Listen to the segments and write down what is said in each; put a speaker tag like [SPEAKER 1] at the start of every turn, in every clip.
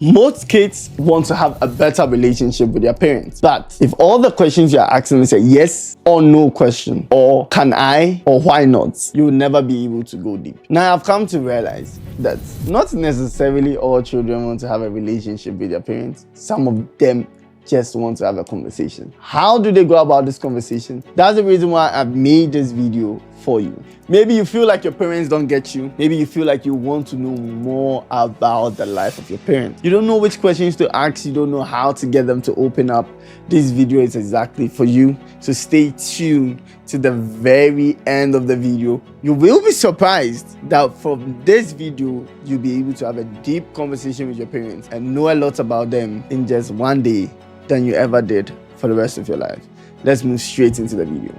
[SPEAKER 1] Most kids want to have a better relationship with their parents. But if all the questions you're asking is a yes or no question, or can I, or why not, you'll never be able to go deep. Now, I've come to realize that not necessarily all children want to have a relationship with their parents. Some of them just want to have a conversation. How do they go about this conversation? That's the reason why I've made this video for you. Maybe you feel like your parents don't get you. Maybe you feel like you want to know more about the life of your parents. You don't know which questions to ask. You don't know how to get them to open up. This video is exactly for you. So stay tuned to the very end of the video. You will be surprised that from this video, you'll be able to have a deep conversation with your parents and know a lot about them in just one day than you ever did for the rest of your life. Let's move straight into the video.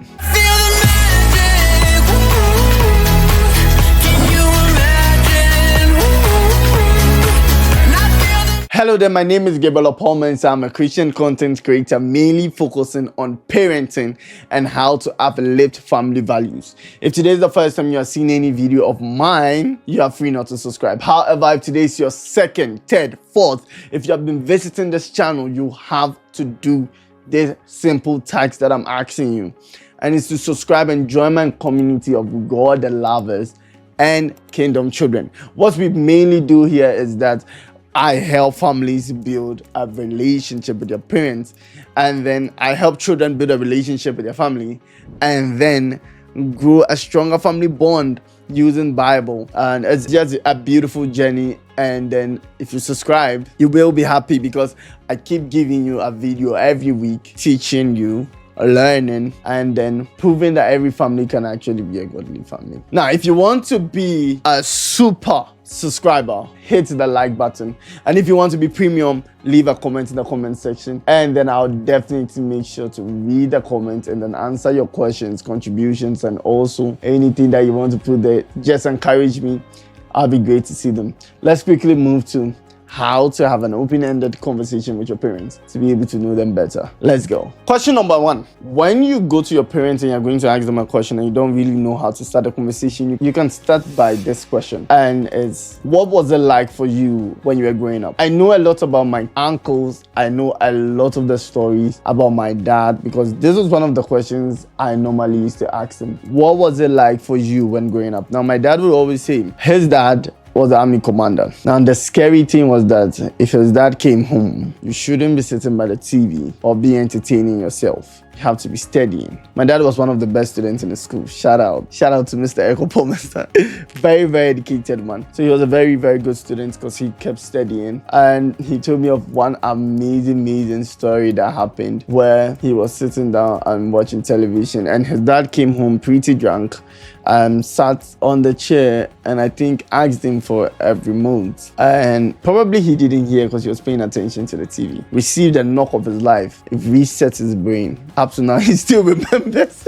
[SPEAKER 1] Hello there, my name is Gabriel Oppong-Mensah. I'm a Christian content creator mainly focusing on parenting and how to uplift family values. If today is the first time you are seeing any video of mine, you are free not to subscribe. However, if today is your second, third, fourth, if you have been visiting this channel, you have to do this simple task that I'm asking you. And it's to subscribe and join my community of God lovers and kingdom children. What we mainly do here is that I help families build a relationship with their parents, and then I help children build a relationship with their family, and then grow a stronger family bond using Bible. And it's just a beautiful journey. And then if you subscribe, you will be happy because I keep giving you a video every week, teaching you, learning, and then proving that every family can actually be a godly family. Now, if you want to be a super subscriber, hit the like button, and if you want to be premium, leave a comment in the comment section, and then I'll definitely make sure to read the comments and then answer your questions, contributions, and also anything that you want to put there. Just encourage me. I'll be great to see them. Let's quickly move to how to have an open-ended conversation with your parents to be able to know them better. Let's go. Question number one. When you go to your parents and you're going to ask them a question and you don't really know how to start a conversation, you can start by this question. And it's, what was it like for you when you were growing up? I know a lot about my uncles. I know a lot of the stories about my dad because this was one of the questions I normally used to ask him. What was it like for you when growing up? Now, my dad would always say his dad was the army commander. Now, the scary thing was that if his dad came home, you shouldn't be sitting by the TV or be entertaining yourself. You have to be studying. My dad was one of the best students in the school. Shout out to Mr. Gabriel Oppong-Mensah. Very, very educated man. So he was a very, very good student because he kept studying. And he told me of one amazing story that happened where he was sitting down and watching television, and his dad came home pretty drunk and sat on the chair and I think asked him for a remote. And probably he didn't hear because he was paying attention to the TV. Received a knock of his life. It reset his brain. Up to now, he still remembers.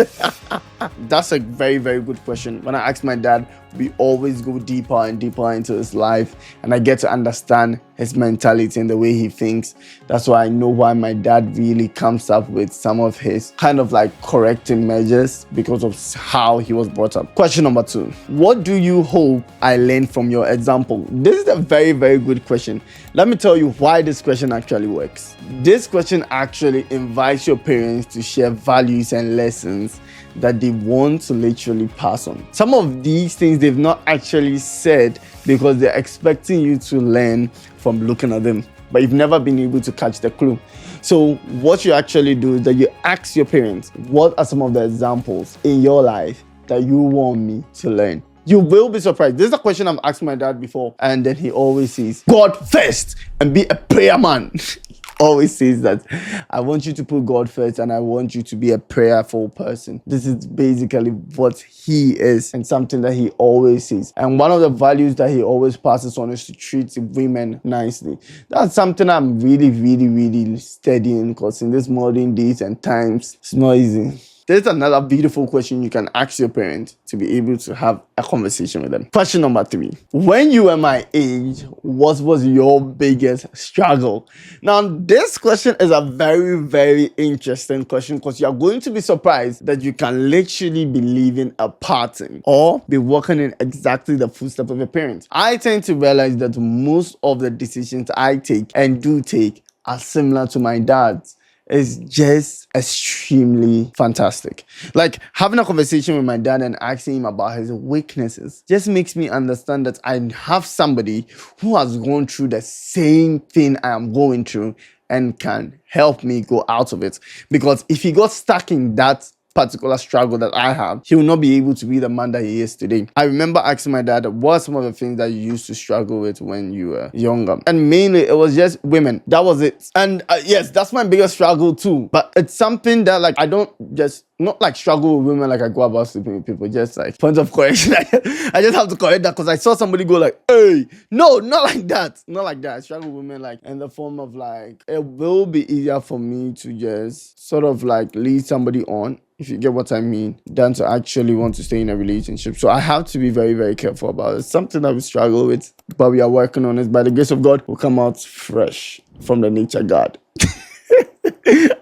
[SPEAKER 1] That's a very, very good question. When I ask my dad, we always go deeper and deeper into his life, and I get to understand his mentality and the way he thinks. That's why I know why my dad really comes up with some of his kind of like correcting measures because of how he was brought up. Question number two. What do you hope I learned from your example? This is a very, very good question. Let me tell you why this question actually works. This question actually invites your parents to share values and lessons that they want to literally pass on. Some of these things they've not actually said because they're expecting you to learn from looking at them, but you've never been able to catch the clue. So what you actually do is that you ask your parents, what are some of the examples in your life that you want me to learn? You will be surprised. This is a question I've asked my dad before, and then he always says, God first and be a prayer man. Always says that I want you to put God first and I want you to be a prayerful person. This is basically what he is and something that he always says. And one of the values that he always passes on is to treat women nicely. That's something I'm really studying because in this modern days and times, it's not easy. There's another beautiful question you can ask your parents to be able to have a conversation with them. Question number 3. When you were my age, what was your biggest struggle? Now, this question is a very, very interesting question because you are going to be surprised that you can literally be living a pattern or be walking in exactly the footsteps of your parents. I tend to realize that most of the decisions I take and do take are similar to my dad's. Is just extremely fantastic. Like having a conversation with my dad and asking him about his weaknesses just makes me understand that I have somebody who has gone through the same thing I am going through and can help me go out of it. Because if he got stuck in that particular struggle that I have, he will not be able to be the man that he is today. I remember asking my dad, what are some of the things that you used to struggle with when you were younger? And mainly it was just women. That was it. And yes, that's my biggest struggle too. But it's something that like I don't just not like struggle with women like I go about sleeping with people, just like point of correction. I just have to correct that because I saw somebody go like, hey, no, not like that. Not like that. I struggle with women like in the form of like, it will be easier for me to just sort of like lead somebody on, if you get what I mean, than to actually want to stay in a relationship. So I have to be very, very careful about it. It's something that we struggle with, but we are working on it. By the grace of God, we'll come out fresh from the nature God.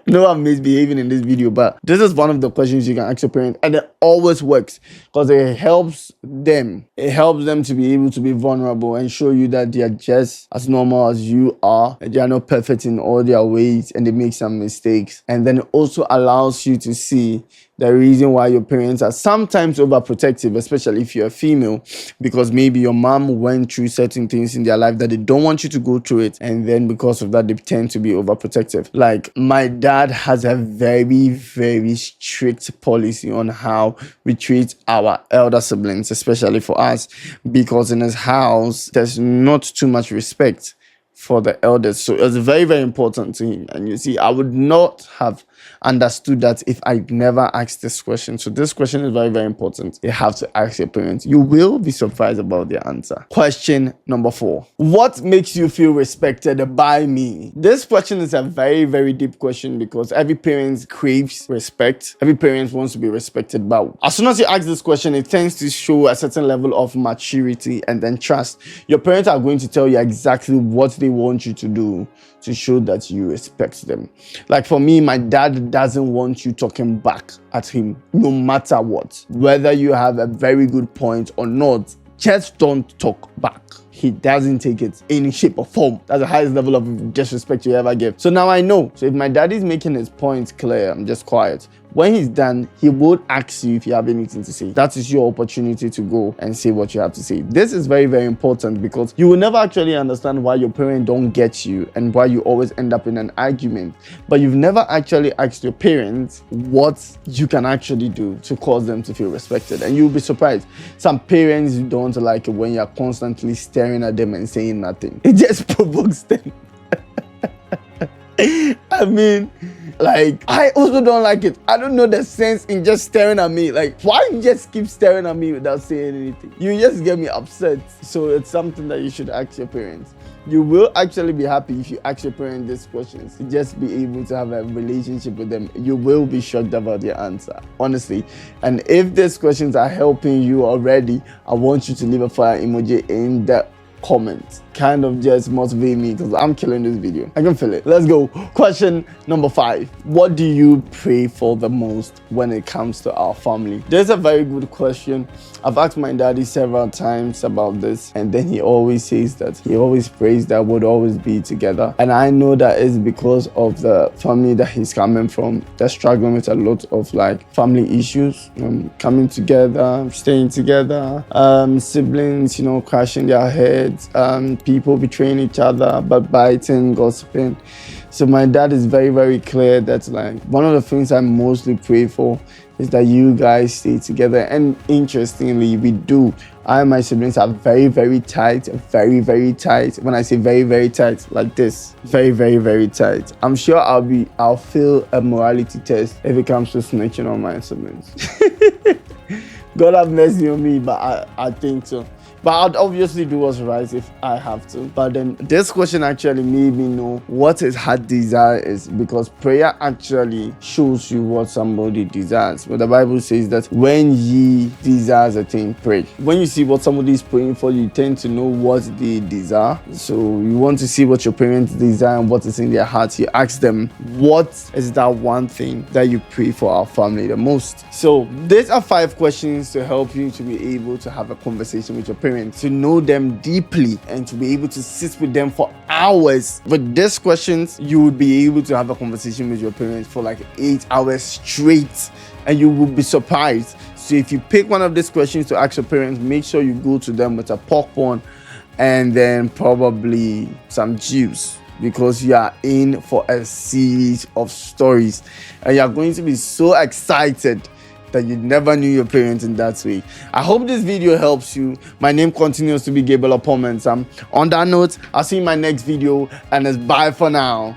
[SPEAKER 1] No, I'm misbehaving in this video, but this is one of the questions you can ask your parents, and it always works because it helps them. It helps them to be able to be vulnerable and show you that they are just as normal as you are. They are not perfect in all their ways and they make some mistakes. And then it also allows you to see the reason why your parents are sometimes overprotective, especially if you're a female, because maybe your mom went through certain things in their life that they don't want you to go through it. And then because of that, they tend to be overprotective. Like my dad has a very, very strict policy on how we treat our elder siblings, especially for us, because in his house, there's not too much respect for the elders. So it's very, very important to him. And you see, I would not have understood that if I never asked this question. So this question is very, very important. You have to ask your parents. You will be surprised about their answer. Question number 4. What makes you feel respected by me? This question is a very, very deep question because every parent craves respect. Every parent wants to be respected. But as soon as you ask this question, it tends to show a certain level of maturity and then trust. Your parents are going to tell you exactly what they want you to do to show that you respect them. Like for me, my dad doesn't want you talking back at him no matter what. Whether you have a very good point or not, just don't talk back. He doesn't take it in any shape or form. That's the highest level of disrespect you ever give. So now I know. So if my dad is making his points clear, I'm just quiet. When he's done, he would ask you if you have anything to say. That is your opportunity to go and say what you have to say. This is very, very important because you will never actually understand why your parents don't get you and why you always end up in an argument. But you've never actually asked your parents what you can actually do to cause them to feel respected. And you'll be surprised. Some parents don't like it when you're constantly staring at them and saying nothing. It just provokes them. I mean, like, I also don't like it. I don't know the sense in just staring at me. Like, why you just keep staring at me without saying anything? You just get me upset. So it's something that you should ask your parents. You will actually be happy if you ask your parents these questions. To just be able to have a relationship with them. You will be shocked about their answer, honestly. And if these questions are helping you already, I want you to leave a fire emoji in the comment. Kind of just motivate me because I'm killing this video. I can feel it. Let's go. Question number 5. What do you pray for the most when it comes to our family? There's a very good question. I've asked my daddy several times about this, and then he always says that he always prays that we'd always be together. And I know that is because of the family that he's coming from. They're struggling with a lot of like family issues, coming together, staying together, siblings, crashing their heads, people betraying each other, backbiting, gossiping. So my dad is very, very clear that like one of the things I mostly pray for is that you guys stay together. And interestingly, we do. I and my siblings are very, very tight, very, very tight. When I say very, very tight, like this, very, very, very tight. I'm sure I'll fail a morality test if it comes to snitching on my siblings. God have mercy on me, but I think so. but I'd obviously do what's right if I have to. But then this question actually made me know what his heart desire is, because prayer actually shows you what somebody desires. But the Bible says that when ye desires a thing, pray. When you see what somebody is praying for, you tend to know what they desire. So you want to see what your parents desire and what is in their heart. You ask them, what is that one thing that you pray for our family the most? So these are 5 questions to help you to be able to have a conversation with your parents, to know them deeply, and to be able to sit with them for hours. With these questions, you would be able to have a conversation with your parents for like 8 hours straight, and you will be surprised. So if you pick one of these questions to ask your parents, make sure you go to them with a popcorn and then probably some juice, because you are in for a series of stories and you are going to be so excited that you never knew your parents in that way. I hope this video helps you. My name continues to be Gabriel Oppong-Mensah. On that note, I'll see you in my next video, and it's bye for now.